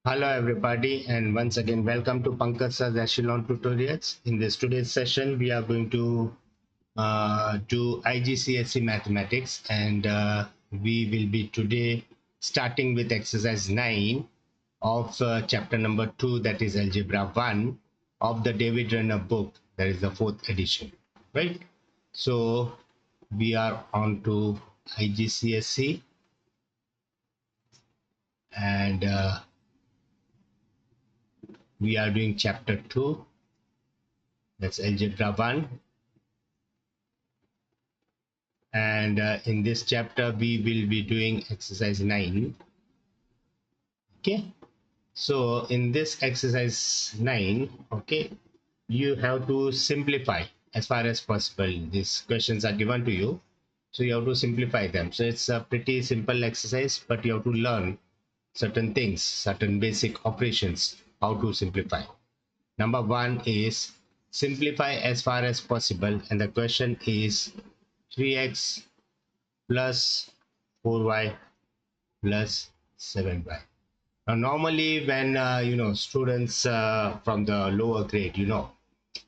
Hello everybody, and once again welcome to Pankaj's Echelon Tutorials. In this today's session we are going to do IGCSE mathematics, and we will be today starting with exercise 9 of chapter number 2, that is Algebra 1 of the David Reyner book, that is the 4th edition, right? So we are on to IGCSE, and we are doing chapter 2, that's Algebra 1. And in this chapter we will be doing exercise 9. Okay, so in this exercise 9, okay, you have to simplify as far as possible. These questions are given to you, so you have to simplify them. So it's a pretty simple exercise, but you have to learn certain things, certain basic operations, how to simplify. Number one is simplify as far as possible, and the question is 3x plus 4y plus 7y. Now normally when students from the lower grade, 6th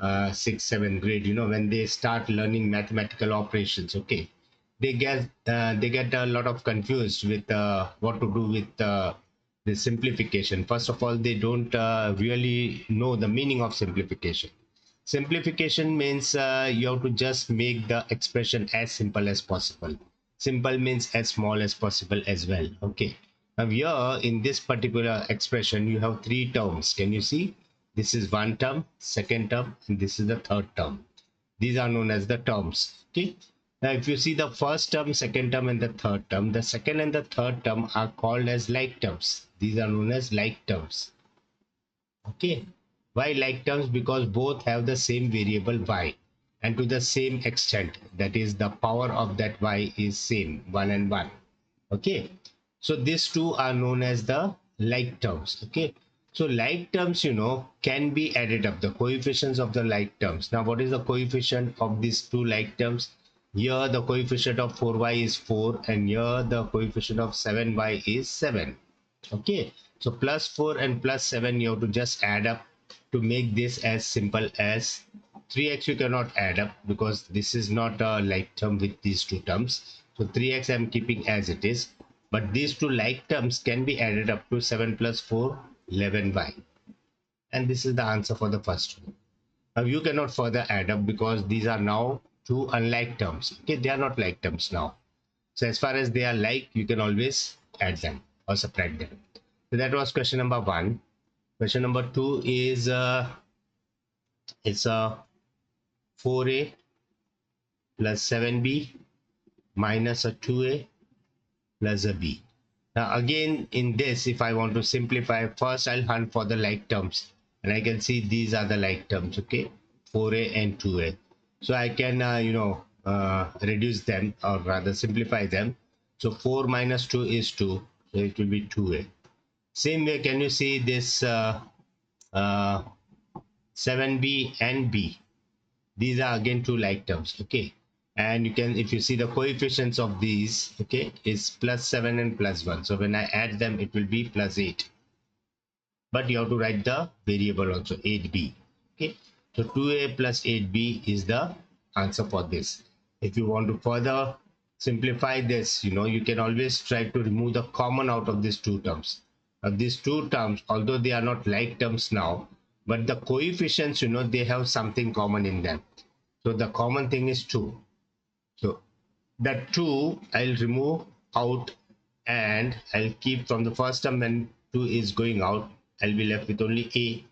7th grade, when they start learning mathematical operations, okay, they get a lot of confused with what to do with the simplification. First of all, they don't really know the meaning of simplification. Simplification means you have to just make the expression as simple as possible. Simple means as small as possible as well. Okay. Now here in this particular expression, you have three terms. Can you see? This is one term, second term, and this is the third term. These are known as the terms. Okay. Now if you see the first term, second term, and the third term, the second and the third term are called as like terms. These are known as like terms. Okay. Why like terms? Because both have the same variable y, and to the same extent, that is the power of that y is same, 1 and 1. Okay, so these two are known as the like terms. Okay, so like terms, can be added up, the coefficients of the like terms. Now what is the coefficient of these two like terms? Here the coefficient of 4y is 4, and here the coefficient of 7y is 7. Okay, so plus 4 and plus 7 you have to just add up to make this as simple as 3x. You cannot add up because this is not a like term with these two terms, so 3x I'm keeping as it is, but these two like terms can be added up to 7 plus 4, 11y, and this is the answer for the first one. Now you cannot further add up because these are now two unlike terms. Okay, they are not like terms now. So as far as they are like, you can always add them or subtract them. So that was question number 1. Question number 2 is it's a 4a plus 7b minus a 2a plus a b. Now again in this, if I want to simplify, first I'll hunt for the like terms, and I can see these are the like terms. Okay, 4a and 2a. So I can reduce them, or rather simplify them. So 4 minus 2 is 2, so it will be 2a. Same way, can you see this uh, 7b and b? These are again two like terms. Okay, and you can, if you see the coefficients of these, okay, is plus 7 and plus 1. So when I add them, it will be plus 8, but you have to write the variable also, 8b. Okay, so 2a plus 8b is the answer for this. If you want to further simplify this, you can always try to remove the common out of these two terms. These two terms, although they are not like terms now, but the coefficients, they have something common in them. So the common thing is 2. So that 2 I'll remove out, and I'll keep from the first term. When 2 is going out, I'll be left with only a.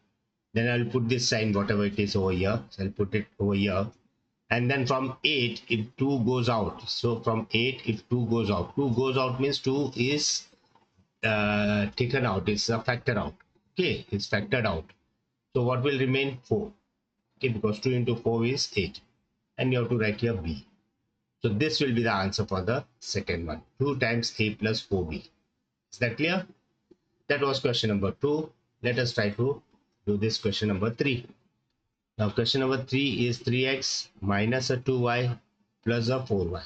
Then I'll put this sign, whatever it is, over here. So I'll put it over here. And then from 8, if 2 goes out, so from 8, if 2 goes out, 2 goes out means 2 is taken out, it's a factor out. Okay, it's factored out. So what will remain? 4. Okay, because 2 into 4 is 8, and you have to write here b. So this will be the answer for the second one, 2 times a plus 4b. Is that clear? That was question number 2. Let us try to do this question number 3. Now question number 3 is 3x minus a 2y plus a 4y.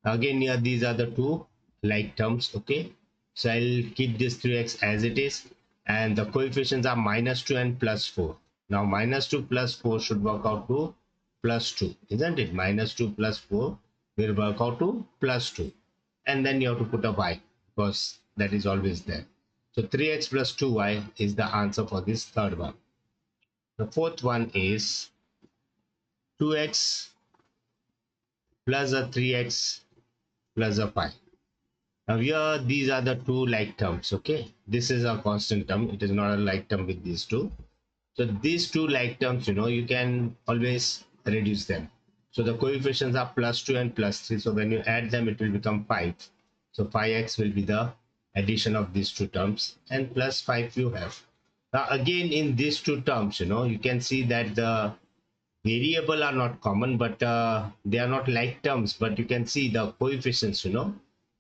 Again here these are the two like terms. Okay, so I'll keep this 3x as it is, and the coefficients are -2 and +4. Now -2 plus 4 should work out to +2, isn't it? -2 plus 4 will work out to +2, and then you have to put a y because that is always there. So 3x plus 2y is the answer for this third one. The fourth one is 2x plus a 3x plus a 5. Now here these are the two like terms. Okay, this is a constant term, it is not a like term with these two. So these two like terms, you can always reduce them. So the coefficients are +2 and +3, so when you add them it will become 5. So 5x will be the addition of these two terms, and plus 5 you have. Now again in these two terms, you can see that the variable are not common, but they are not like terms, but you can see the coefficients,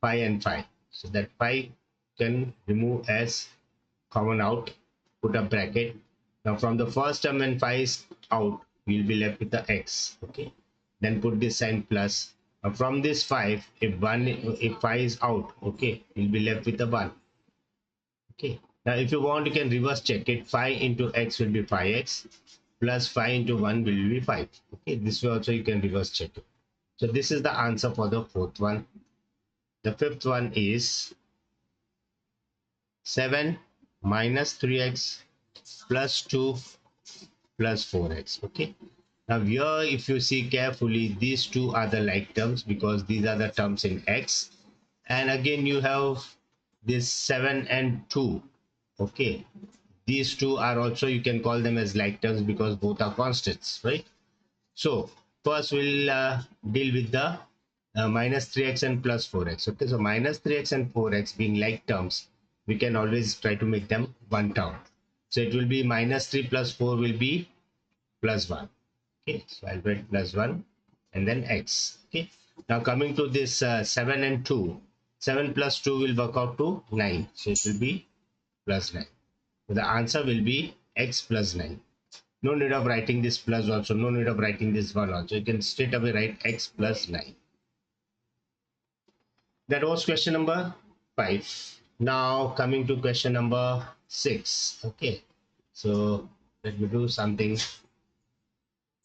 5 and 5. So that 5 can remove as common out, put a bracket. Now from the first term, when 5 is out, we'll be left with the x. Okay, then put this sign plus. Now from this 5, if 5 is out, okay, we'll be left with the 1. Okay, now if you want, you can reverse check it. 5 into x will be 5x plus 5 into 1 will be 5. Okay, this way also you can reverse check it. So this is the answer for the fourth one. The fifth one is 7 minus 3x plus 2 plus 4x. Okay, now here if you see carefully, these two are the like terms because these are the terms in x, and again you have this 7 and 2. Okay, these two are also, you can call them as like terms because both are constants, right? So first we'll deal with the minus 3x and plus 4x. Okay, so minus 3x and 4x being like terms, we can always try to make them one term. So it will be minus 3 plus 4 will be plus 1. Okay, so I'll write plus 1 and then x. Okay, now coming to this 7 and 2, 7 plus 2 will work out to 9, so it will be plus 9. So the answer will be x plus 9. No need of writing this plus also, no need of writing this 1 also. You can straight away write x plus 9. That was question number 5. Now coming to question number 6. Okay, so let me do something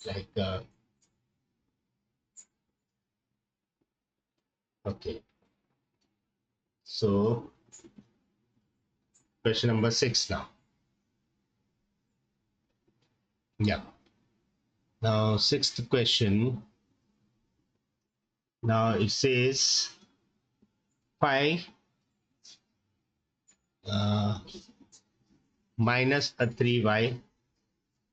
like okay, so question number 6 now. Yeah, now sixth question. Now it says 5 minus a 3y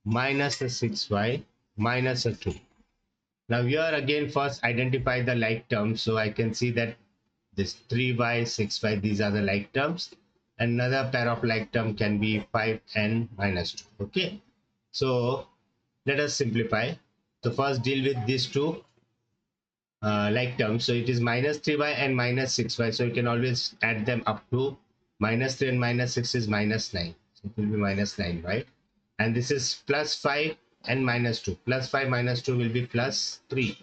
minus a 6y minus a 2. Now here again first identify the like terms, so I can see that this 3y 6y, these are the like terms. Another pair of like term can be 5 and minus 2. Okay, so let us simplify. So first deal with these two like terms. So it is minus 3y and minus 6y, so you can always add them up to minus 3 and minus 6 is minus 9, so it will be minus 9y, and this is plus 5 and minus 2, plus 5 minus 2 will be plus 3,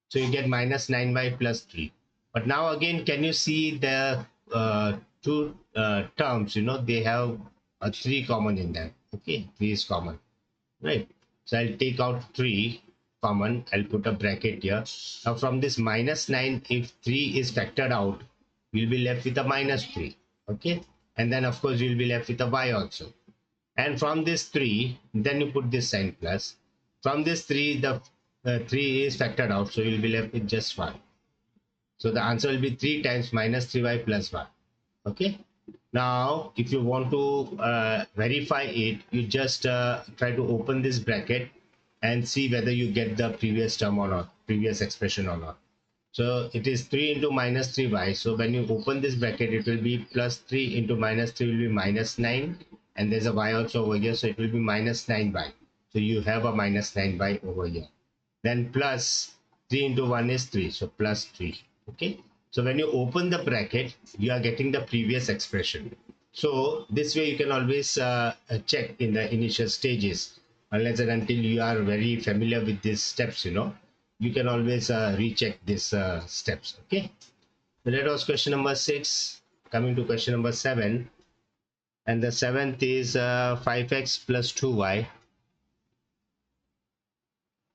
so you get minus 9y plus 3. But now again, can you see the two terms, they have a 3 common in them. Okay, 3 is common, right? So I'll take out 3 common, I'll put a bracket here. Now from this minus 9, if 3 is factored out, we'll be left with a minus 3. Okay, and then of course you'll be left with a y also. And from this 3, then you put this sign plus. From this 3, the 3 is factored out, so you'll be left with just 1. So the answer will be 3 times minus 3y plus 1. Okay, now if you want to verify it, you just try to open this bracket and see whether you get the previous term or not, previous expression or not. So it is 3 into minus 3y, so when you open this bracket it will be plus 3 into minus 3 will be minus 9, and there's a y also over here, so it will be minus 9y. So you have a minus 9y over here. Then plus 3 into 1 is 3, so plus 3. Okay, so when you open the bracket, you are getting the previous expression. So this way you can always check in the initial stages, unless and until you are very familiar with these steps, you can always recheck these steps. Okay, so that was question number 6. Coming to question number 7. and the seventh is 5x plus 2y,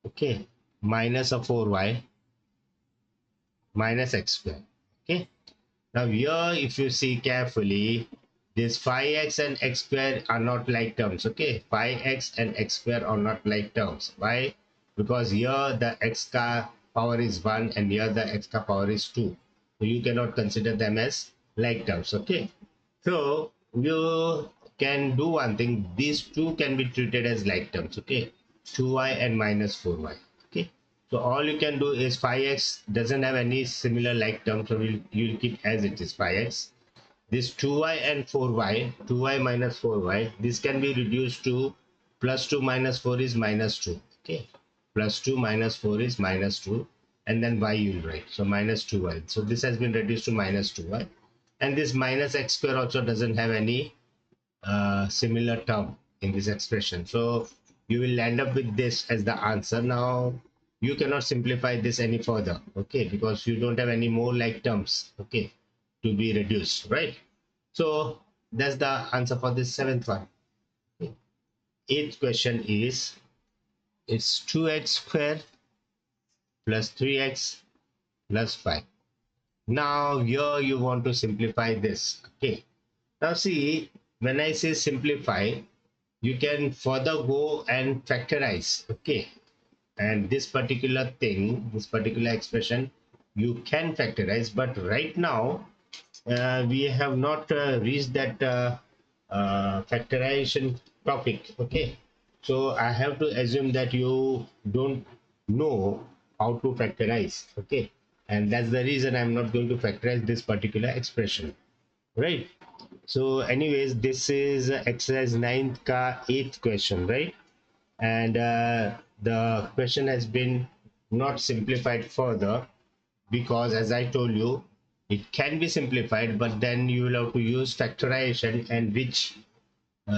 okay, minus a 4y minus x square. Okay, now here if you see carefully, this 5x and x square are not like terms. Okay, 5x and x square are not like terms. Why? Because here the x power is 1 and here the x power is 2, so you cannot consider them as like terms. Okay, so you can do one thing, these two can be treated as like terms. Okay, 2y and minus 4y. Okay, so all you can do is 5x doesn't have any similar like term, so you'll keep as it is 5x. This 2y and 4y, 2y minus 4y, this can be reduced to plus 2 minus 4 is minus 2. Okay, plus 2 minus 4 is minus 2, and then y you'll write, so minus 2y. So this has been reduced to minus 2y, and this minus x square also doesn't have any similar term in this expression, so you will end up with this as the answer. Now you cannot simplify this any further, okay, because you don't have any more like terms, okay, to be reduced, right? So that's the answer for this seventh one. Okay. Eighth question is, it's 2x squared plus 3x plus 5. Now here you want to simplify this. Okay, now see, when I say simplify, you can further go and factorize. Okay, and this particular thing, this particular expression, you can factorize, but right now we have not reached that factorization topic. Okay, so I have to assume that you don't know how to factorize. Okay, and that's the reason I'm not going to factorize this particular expression, right? So anyways, this is exercise 9th ka 8th question, right? And the question has been not simplified further, because as I told you, it can be simplified, but then you will have to use factorization, and which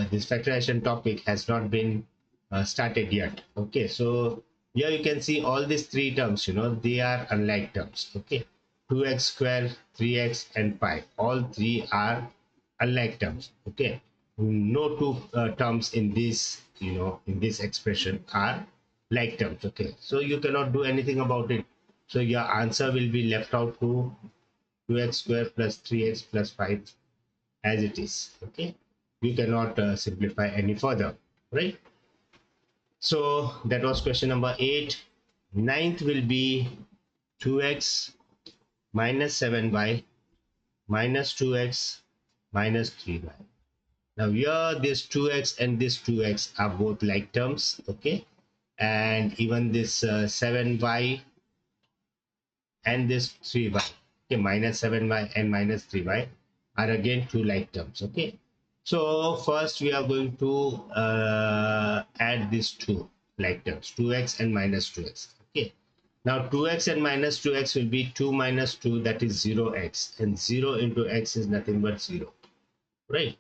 this factorization topic has not been started yet. Okay, so here you can see all these three terms, you know, they are unlike terms. Okay, 2x square, 3x and 5, all three are unlike terms. Okay, no two terms in this, you know, in this expression are like terms. Okay, so you cannot do anything about it, so your answer will be left out to 2x square plus 3x plus 5 as it is. Okay, you cannot simplify any further, right? So that was question number 8. Ninth will be 2x minus 7y minus 2x minus 3y. Now here this 2x and this 2x are both like terms. Okay, and even this 7y and this 3y, okay, minus 7y and minus 3y are again two like terms. Okay, so first we are going to add these two like terms, 2x and minus 2x. Okay, now 2x and minus 2x will be 2 minus 2, that is 0x, and 0 into x is nothing but 0, right?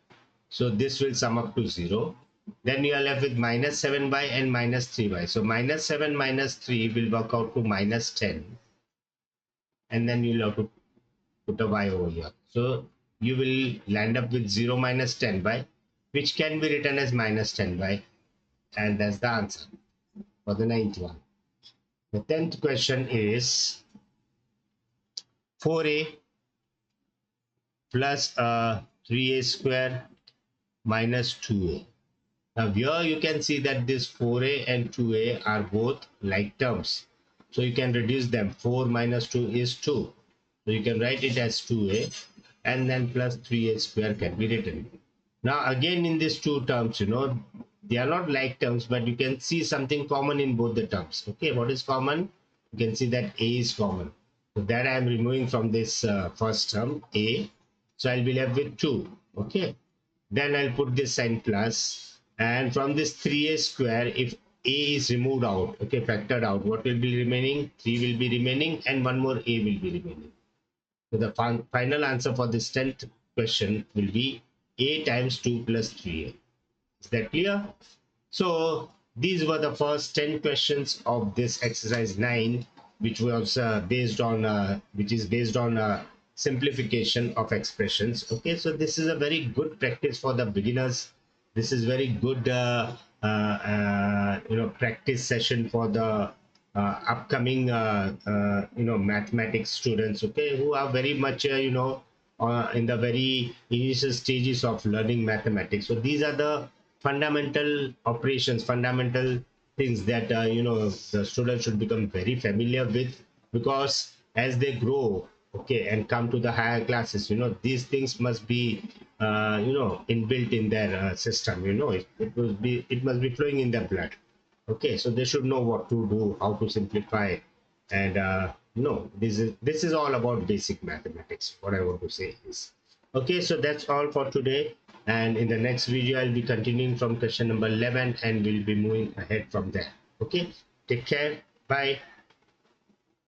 So this will sum up to 0. Then you are left with minus 7y and minus 3y. So minus 7 minus 3 will work out to minus 10, and then you'll have to put a y over here. So you will land up with 0 minus 10 by, which can be written as minus 10 by, and that's the answer for the ninth one. The 10th question is 4a plus 3a square minus 2a. Now here you can see that this 4a and 2a are both like terms, so you can reduce them. 4 minus 2 is 2, so you can write it as 2a, and then plus 3a square can be written. Now again in these two terms, you know, they are not like terms, but you can see something common in both the terms. Okay, what is common? You can see that a is common, so that I am removing from this first term a, so I'll be left with 2. Okay, then I'll put this sign plus, and from this 3a square, if a is removed out, okay, factored out, what will be remaining? 3 will be remaining, and one more a will be remaining. So the final answer for this 10th question will be a times 2 plus 3a. Is that clear? So these were the first 10 questions of this exercise 9, which was based on simplification of expressions. Okay, so this is a very good practice for the beginners. This is very good practice session for the upcoming mathematics students, okay, who are very much in the very initial stages of learning mathematics. So these are the fundamental operations, fundamental things that the students should become very familiar with, because as they grow, okay, and come to the higher classes, these things must be inbuilt in their system. It must be flowing in their blood. Okay, so they should know what to do, how to simplify, and this is all about basic mathematics. What I want to say is, okay, so that's all for today, and in the next video I'll be continuing from question number 11 and we'll be moving ahead from there. Okay, take care, bye.